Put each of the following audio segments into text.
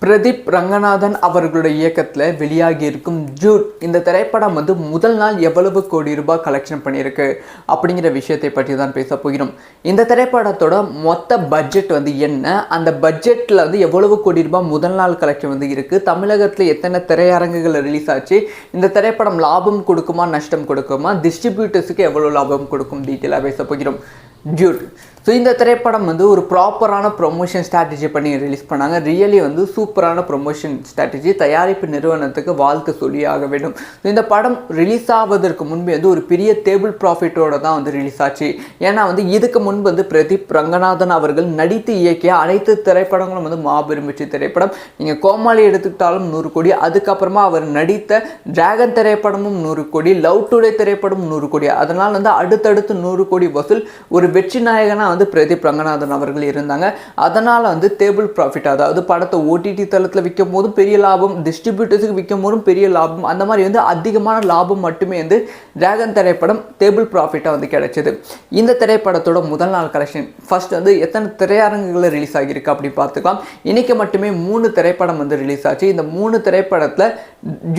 பிரதீப் ரங்கநாதன் அவர்களுடைய இயக்கத்தில் வெளியாகி இருக்கும் ஜூட் இந்த திரைப்படம் முதல் நாள் எவ்வளவு கோடி ரூபாய் கலெக்ஷன் பண்ணியிருக்கு அப்படிங்கிற விஷயத்தை பற்றி தான் பேச போகிறோம். இந்த திரைப்படத்தோட மொத்த பட்ஜெட் என்ன, அந்த பட்ஜெட்டில் எவ்வளவு கோடி ரூபாய் முதல் நாள் கலெக்ஷன் இருக்குது, தமிழகத்தில் எத்தனை திரையரங்குகள் ரிலீஸ் ஆச்சு, இந்த திரைப்படம் லாபம் கொடுக்குமா நஷ்டம் கொடுக்குமா, டிஸ்ட்ரிபியூட்டர்ஸுக்கு எவ்வளோ லாபம் கொடுக்கும், டீட்டெயிலாக பேச போகிறோம். ஜூட் இந்த திரைப்படம் ஒரு ப்ராப்பரான ப்ரொமோஷன் ஸ்ட்ராட்டஜி பண்ணி ரிலீஸ் பண்ணாங்க. ரியலி சூப்பரான ப்ரொமோஷன் ஸ்ட்ராட்டஜி. தயாரிப்பு நிறுவனத்துக்கு வாழ்த்து சொல்லியாக வேண்டும். இந்த படம் ரிலீஸ் ஆவதற்கு முன்பே ஒரு பெரிய டேபிள் ப்ராஃபிட்டோட தான் ரிலீஸ் ஆச்சு. ஏன்னா இதுக்கு முன்பு பிரதீப் ரங்கநாதன் அவர்கள் நடித்து இயக்கிய அனைத்து திரைப்படங்களும் மாபெரும் வெற்றி திரைப்படம். நீங்கள் கோமாளி எடுத்துக்கிட்டாலும் 100 கோடி, அதுக்கப்புறமா அவர் நடித்த டிராகன் திரைப்படமும் 100 கோடி, லவ் டுடே திரைப்படம் 100 கோடி. அதனால் அடுத்தடுத்து 100 கோடி வசூல். ஒரு வெற்றி நாயகனா பிரதீப் ரங்கநாதன் அவர்கள் இருந்தாங்க. அதனால டேபிள் ப்ராஃபிட், அதாவது படத்தை ஓடிடி தளத்தில் விற்கும் போதும் பெரிய லாபம், டிஸ்ட்ரிபியூட்டர்ஸுக்கு விற்கும் போதும் பெரிய லாபம், அந்த மாதிரி அதிகமான லாபம் மட்டுமே டிராகன் திரைப்படம் டேபிள் ப்ராஃபிட்டாக கிடைச்சது. இந்த திரைப்படத்தோட முதல் நாள் கலெக்ஷன் ஃபர்ஸ்ட் எத்தனை திரையரங்குகளில் ரிலீஸ் ஆகியிருக்கு அப்படின்னு பார்த்துக்கலாம். இன்னைக்கு மட்டுமே 3 திரைப்படம் ரிலீஸ் ஆச்சு. இந்த 3 திரைப்படத்தில்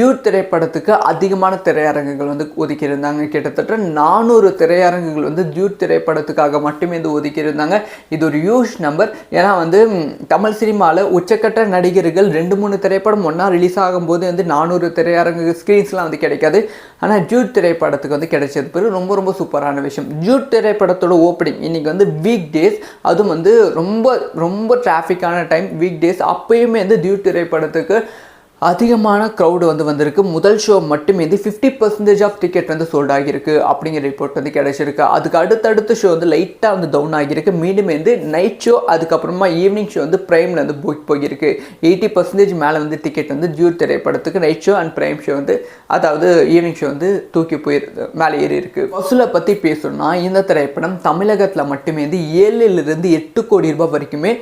ஜூட் திரைப்படத்துக்கு அதிகமான திரையரங்குகள் ஒதுக்கி இருந்தாங்க. கிட்டத்தட்ட 400 திரையரங்குகள் ஜூட் திரைப்படத்துக்காக மட்டுமே ஒதுக்கி இருந்தாங்க. இது ஒரு ஹியூஜ் நம்பர். ஏன்னா தமிழ் சினிமாவில் உச்சக்கட்ட நடிகர்கள் 2-3 திரைப்படம் ஒன்றா ரிலீஸ் ஆகும்போது 400 திரையரங்கு ஸ்க்ரீன்ஸ்லாம் கிடைக்காது. ஆனால் ஜூட் திரைப்படத்துக்கு கிடைச்சது ரொம்ப ரொம்ப சூப்பரான விஷயம். ஜூட் திரைப்படத்தோட ஓப்பனிங் இன்னைக்கு வீக் டேஸ், அதுவும் ரொம்ப ரொம்ப டிராஃபிக்கான டைம், வீக் டேஸ். அப்பயுமே ஜூட் திரைப்படத்துக்கு அதிகமான க்ரௌடு வந்திருக்கு. முதல் ஷோ மட்டுமே 50% ஆஃப் டிக்கெட் சோல்ட் ஆகியிருக்கு அப்படிங்கிற ரிப்போர்ட் கிடைச்சிருக்கு. அதுக்கு அடுத்தடுத்த ஷோ லைட்டாக டவுன் ஆகியிருக்கு. மீண்டும் நைட் ஷோ, அதுக்கப்புறமா ஈவினிங் ஷோ ப்ரைமில் புக் போகிருக்கு. 80% மேலே டிக்கெட் ஜூட் திரைப்படத்துக்கு night show and prime show அதாவது ஈவினிங் ஷோ தூக்கி போயிருக்கு, மேலே ஏறி இருக்கு. வசூலை பற்றி பேசணும்னா இந்த திரைப்படம் தமிழகத்தில் மட்டுமே 7 to 8 கோடி ரூபாய் வரைக்குமே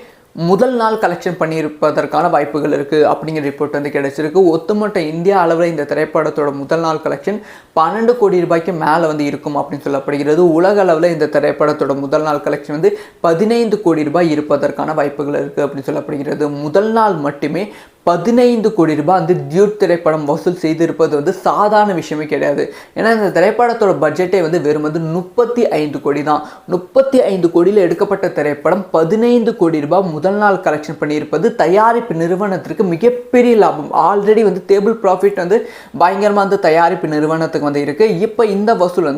முதல் நாள் கலெக்ஷன் பண்ணியிருப்பதற்கான வாய்ப்புகள் இருக்குது அப்படிங்கிற ரிப்போர்ட் கிடைச்சிருக்கு. ஒட்டுமொத்த இந்தியா அளவில் இந்த திரைப்படத்தோட முதல் நாள் கலெக்ஷன் 12 கோடி ரூபாய்க்கு மேலே இருக்கும் அப்படின்னு சொல்லப்படுகிறது. உலக அளவில் இந்த திரைப்படத்தோட முதல் நாள் கலெக்ஷன் 15 கோடி ரூபாய் இருப்பதற்கான வாய்ப்புகள் இருக்குது அப்படின்னு சொல்லப்படுகிறது. முதல் நாள் மட்டுமே 15 கோடி ரூபாய் ஜூட் திரைப்படம் வசூல் செய்திருப்பது சாதாரண விஷயமே கிடையாது. ஏன்னா இந்த திரைப்படத்தோட பட்ஜெட்டே வெறும் 35 கோடி தான். 35 கோடியில் எடுக்கப்பட்ட திரைப்படம் 15 கோடி ரூபாய் முதல் நாள் கலெக்ஷன் பண்ணியிருப்பது தயாரிப்பு நிறுவனத்திற்கு மிகப்பெரிய லாபம். ஆல்ரெடி டேபிள் ப்ராஃபிட் பயங்கரமாக தயாரிப்பு நிறுவனத்துக்கு இருக்குது. இப்போ இந்த வசூல்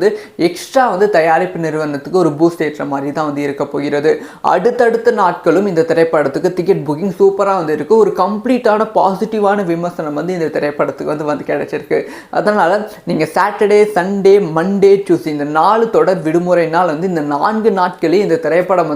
எக்ஸ்ட்ரா தயாரிப்பு நிறுவனத்துக்கு ஒரு பூஸ்ட் ஏற்ற மாதிரி தான் இருக்க போகிறது. அடுத்தடுத்த நாட்களும் இந்த திரைப்படத்துக்கு டிக்கெட் புக்கிங் சூப்பராக இருக்குது. ஒரு கம்ப்ளீட்டான பாசிட்டிவான விமர்சனம் இந்த திரைப்படத்துக்கு கிடைச்சிருக்கு. அதனால நீங்க சாட்டர்டே, சண்டே, மண்டே, டியூஸ்டே இந்த 4 தொடர் விடுமுறை நாள் இந்த 4 நாட்களே இந்த திரைப்படம்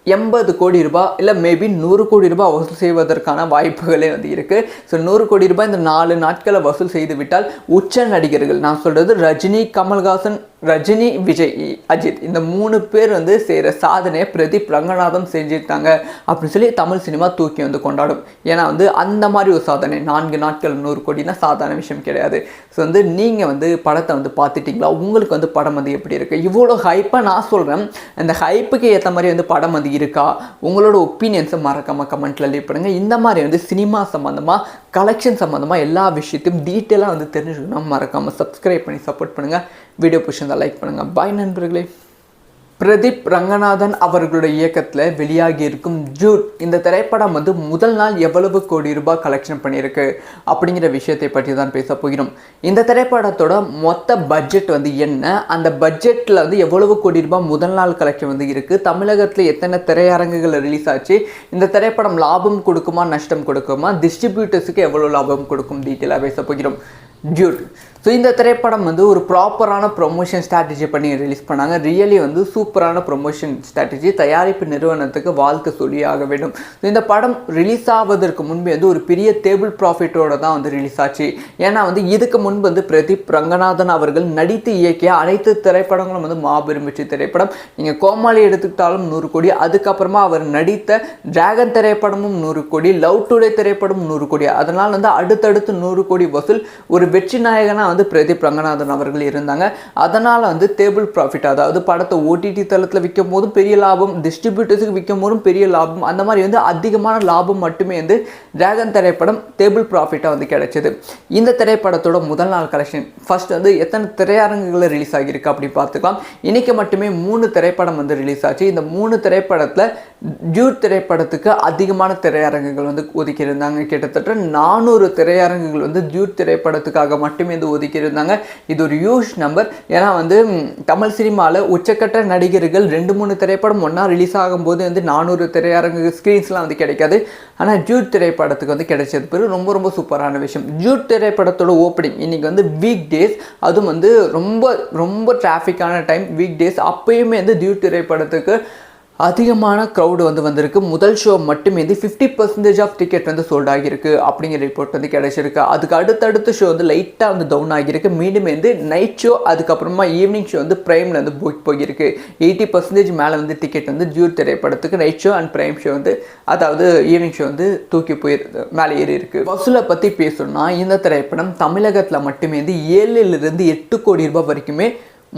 80 கோடி ரூபாய் இல்லை மேபி 100 கோடி ரூபாய் வசூல் செய்வதற்கான வாய்ப்புகளே இருக்குது. ஸோ 100 கோடி ரூபாய் இந்த 4 நாட்களை வசூல் செய்து விட்டால் உச்ச நடிகர்கள், நான் சொல்கிறது ரஜினி, கமல்ஹாசன், ரஜினி, விஜய், அஜித், இந்த 3 பேர் செய்கிற சாதனையை பிரதீப் ரங்கநாதன் செஞ்சுட்டாங்க அப்படின்னு சொல்லி தமிழ் சினிமா தூக்கி கொண்டாடும். ஏன்னா அந்த மாதிரி ஒரு சாதனை 4 நாட்கள் 100 கோடினா சாதாரண விஷயம் கிடையாது. ஸோ நீங்கள் படத்தை பார்த்துட்டிங்களா, உங்களுக்கு படம் எப்படி இருக்குது? இவ்வளோ ஹைப்பாக நான் சொல்கிறேன். அந்த ஹைப்புக்கு ஏற்ற மாதிரி படம் இருக்கா? உங்களோட ஒப்பீனியன்ஸை மறக்காமல் கமெண்ட்டில் லீவ் பண்ணுங்கள். இந்த மாதிரி சினிமா சம்மந்தமாக, கலெக்ஷன் சம்மந்தமாக எல்லா விஷயத்தையும் டீட்டெயிலாக தெரிஞ்சுக்கணும். மறக்காமல் சப்ஸ்கிரைப் பண்ணி சப்போர்ட் பண்ணுங்கள். வீடியோ பிடிச்சிருந்தா லைக் பண்ணுங்கள். பாய் நண்பர்களே. பிரதீப் ரங்கநாதன் அவர்களுடைய இயக்கத்தில் வெளியாகி இருக்கும் ஜூட் இந்த திரைப்படம் முதல் நாள் எவ்வளவு கோடி ரூபாய் கலெக்ஷன் பண்ணியிருக்கு அப்படிங்கிற விஷயத்தை பற்றி தான் பேச போகிறோம். இந்த திரைப்படத்தோட மொத்த பட்ஜெட் என்ன, அந்த பட்ஜெட்டில் எவ்வளவு கோடி ரூபாய் முதல் நாள் கலெக்ஷன் இருக்குது, தமிழகத்தில் எத்தனை திரையரங்குகள் ரிலீஸ் ஆச்சு, இந்த திரைப்படம் லாபம் கொடுக்குமா நஷ்டம் கொடுக்குமா, டிஸ்ட்ரிபியூட்டர்ஸுக்கு எவ்வளோ லாபம் கொடுக்கும், டீட்டெயிலாக பேச போகிறோம். ஜூட் இந்த திரைப்படம் ஒரு ப்ராப்பரான ப்ரொமோஷன் ஸ்ட்ராட்டஜி பண்ணி ரிலீஸ் பண்ணாங்க. ரியலி சூப்பரான ப்ரொமோஷன் ஸ்ட்ராட்டஜி. தயாரிப்பு நிறுவனத்துக்கு வாழ்த்து சொல்லியாக வேண்டும். இந்த படம் ரிலீஸ் ஆவதற்கு முன்பே ஒரு பெரிய டேபிள் ப்ராஃபிட்டோட தான் ரிலீஸ் ஆச்சு. ஏன்னா இதுக்கு முன்பு பிரதீப் ரங்கநாதன் அவர்கள் நடித்து இயக்கிய அனைத்து திரைப்படங்களும் மாபெரும் வெற்றி திரைப்படம். நீங்கள் கோமாளி எடுத்துக்கிட்டாலும் 100 கோடி, அதுக்கப்புறமா அவர் நடித்த டிராகன் திரைப்படமும் 100 கோடி, லவ் டுடே திரைப்படம் 100 கோடி. அதனால் அடுத்தடுத்து 100 கோடி வசூல். ஒரு வெற்றி நாயகனா வந்து பிரதீப் ரங்கநாதன் அவர்கள் இருந்தாங்க. அதனால் வந்து டேபிள் ப்ராஃபிட், அதாவது படத்தை ஓடிடி தளத்தில் விற்கும் போதும் பெரிய லாபம், டிஸ்ட்ரிபியூட்டர்ஸுக்கு விற்கும் போதும் பெரிய லாபம், அந்த மாதிரி வந்து அதிகமான லாபம் மட்டுமே வந்து டிராகன் திரைப்படம் டேபிள் ப்ராஃபிட்டாக வந்து கிடைச்சது. இந்த திரைப்படத்தோட முதல் நாள் கலெக்ஷன் ஃபர்ஸ்ட் வந்து எத்தனை திரையரங்குகளில் ரிலீஸ் ஆகியிருக்கு அப்படின்னு பார்த்துக்கலாம். இன்றைக்கி மட்டுமே 3 திரைப்படம் வந்து ரிலீஸ் ஆச்சு. இந்த 3 திரைப்படத்தில் டியூட் திரைப்படத்துக்கு அதிகமான திரையரங்குகள் வந்து ஒதுக்கியிருந்தாங்க. கிட்டத்தட்ட 400 திரையரங்குகள் வந்து டியூட் திரைப்படத்துக்காக மட்டுமே வந்து ஒதுக்கியிருந்தாங்க. இது ஒரு ஹியூஜ் நம்பர். ஏன்னா வந்து தமிழ் சினிமாவில் உச்சக்கட்ட நடிகர்கள் 2-3 திரைப்படம் ஒன்றா ரிலீஸ் ஆகும்போது வந்து 400 திரையரங்கு ஸ்க்ரீன்ஸ்லாம் வந்து கிடைக்காது. ஆனால் டியூட் திரைப்படத்துக்கு வந்து கிடைச்சது பேர் ரொம்ப ரொம்ப சூப்பரான விஷயம். டியூட் திரைப்படத்தோட ஓப்பனிங் இன்றைக்கி வந்து வீக் டேஸ், அதுவும் வந்து ரொம்ப ரொம்ப டிராஃபிக்கான டைம் வீக் டேஸ். அப்பயுமே வந்து டியூட் திரைப்படத்துக்கு அதிகமான க்ரௌடு வந்து வந்திருக்கு. முதல் ஷோ மட்டுமே வந்து 50% ஆஃப் டிக்கெட் வந்து சோல்ட் ஆகியிருக்கு அப்படிங்கிற ரிப்போர்ட் வந்து கிடைச்சிருக்கு. அதுக்கு அடுத்தடுத்த ஷோ வந்து லைட்டாக வந்து டவுன் ஆகியிருக்கு. மீண்டும் வந்து நைட் ஷோ, அதுக்கப்புறமா ஈவினிங் ஷோ வந்து ப்ரைமில் வந்து புக் போகிருக்கு. 80% மேலே வந்து டிக்கெட் வந்து டியூட் திரைப்படத்துக்கு night show and prime show வந்து, அதாவது ஈவினிங் ஷோ வந்து தூக்கி போயிருக்கு, மேலே ஏறி இருக்குது. வசூலை பற்றி பேசணும்னா இந்த திரைப்படம் தமிழகத்தில் மட்டுமே வந்து 7 to 8 கோடி ரூபாய் வரைக்குமே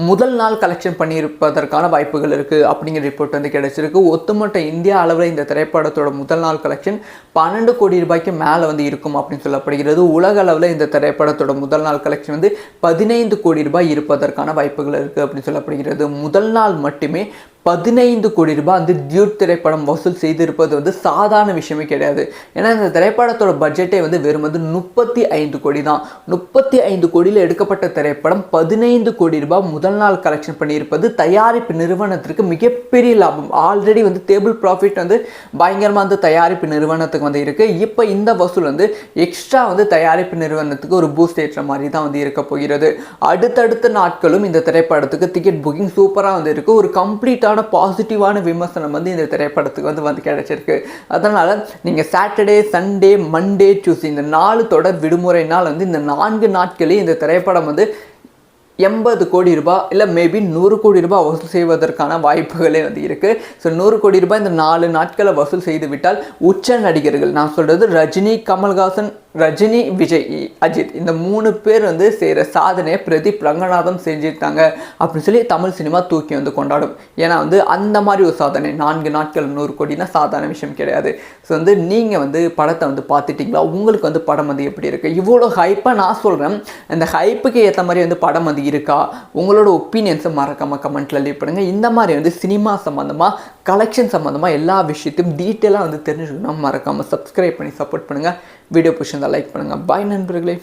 முதல் நாள் கலெக்ஷன் பண்ணியிருப்பதற்கான வாய்ப்புகள் இருக்குது அப்படிங்கிற ரிப்போர்ட் வந்து கிடைச்சிருக்கு. ஒட்டுமொத்த இந்தியா அளவில் இந்த திரைப்படத்தோட முதல் நாள் கலெக்ஷன் 12 கோடி ரூபாய்க்கு மேலே வந்து இருக்கும் அப்படின்னு சொல்லப்படுகிறது. உலக அளவில் இந்த திரைப்படத்தோட முதல் நாள் கலெக்ஷன் வந்து 15 கோடி ரூபாய் இருப்பதற்கான வாய்ப்புகள் இருக்குது அப்படின்னு சொல்லப்படுகிறது. முதல் நாள் மட்டுமே 15 கோடி ரூபாய் வந்து டியூட் திரைப்படம் வசூல் செய்திருப்பது வந்து சாதாரண விஷயமே கிடையாது. ஏன்னா இந்த திரைப்படத்தோட பட்ஜெட்டே வந்து வெறும் வந்து 35 கோடி தான். 35 கோடியில் எடுக்கப்பட்ட திரைப்படம் 15 கோடி ரூபாய் முதல் நாள் கலெக்ஷன் பண்ணியிருப்பது தயாரிப்பு நிறுவனத்திற்கு மிகப்பெரிய லாபம். ஆல்ரெடி வந்து டேபிள் ப்ராஃபிட் வந்து பயங்கரமாக வந்து தயாரிப்பு நிறுவனத்துக்கு வந்து இருக்குது. இப்போ இந்த வசூல் வந்து எக்ஸ்ட்ரா வந்து தயாரிப்பு நிறுவனத்துக்கு ஒரு பூஸ்ட் ஏற்ற மாதிரி தான் வந்து இருக்க போகிறது. அடுத்தடுத்த நாட்களும் இந்த திரைப்படத்துக்கு டிக்கெட் புக்கிங் சூப்பராக வந்து இருக்குது. ஒரு கம்ப்ளீட்டான பாசிட்டிவான விமர்சனம் வந்து இந்த திரைப்படத்துக்கு வந்து கிடைச்சிருக்கு. அதனால் நீங்கள் சாட்டர்டே, சண்டே, மண்டே, டியூஸ்டே இந்த 4 தொடர் விடுமுறை நாள் வந்து இந்த 4 நாட்களே இந்த திரைப்படம் வந்து 80 கோடி ரூபாய் இல்லை மேபி 100 கோடி ரூபாய் வசூல் செய்வதற்கான வாய்ப்புகளே வந்து இருக்குது. ஸோ 100 கோடி ரூபாய் இந்த 4 நாட்களை வசூல் செய்து விட்டால் உச்ச நடிகர்கள், நான் சொல்கிறது ரஜினி, கமல்ஹாசன், ரஜினி, விஜய், அஜித், இந்த 3 பேர் வந்து செய்கிற சாதனையை பிரதீப் ரங்கநாதன் செஞ்சுட்டாங்க அப்படின்னு சொல்லி தமிழ் சினிமா தூக்கி வந்து கொண்டாடும். ஏன்னா வந்து அந்த மாதிரி ஒரு சாதனை 4 நாட்கள் 100 கோடினா சாதாரண விஷயம் கிடையாது. ஸோ வந்து நீங்கள் வந்து படத்தை வந்து பார்த்துட்டிங்களா? உங்களுக்கு வந்து படம் வந்து எப்படி இருக்குது? இவ்வளோ ஹைப்பாக நான் சொல்கிறேன், அந்த ஹைப்புக்கு ஏற்ற மாதிரி வந்து படம் வந்து இருக்கா? உங்களோட ஒப்பீனியன்ஸை மறக்காமல் கமெண்ட்டில் லீவ் பண்ணுங்கள். இந்த மாதிரி வந்து சினிமா சம்மந்தமாக, கலெக்ஷன் சம்மந்தமாக எல்லா விஷயத்தையும் டீட்டெயிலாக வந்து தெரிஞ்சுக்கணும். மறக்காமல் சப்ஸ்கிரைப் பண்ணி சப்போர்ட் பண்ணுங்கள். வீடியோ பிடிச்சிருந்தா லைக் பண்ணுங்கள். பாய் நண்பர்களே.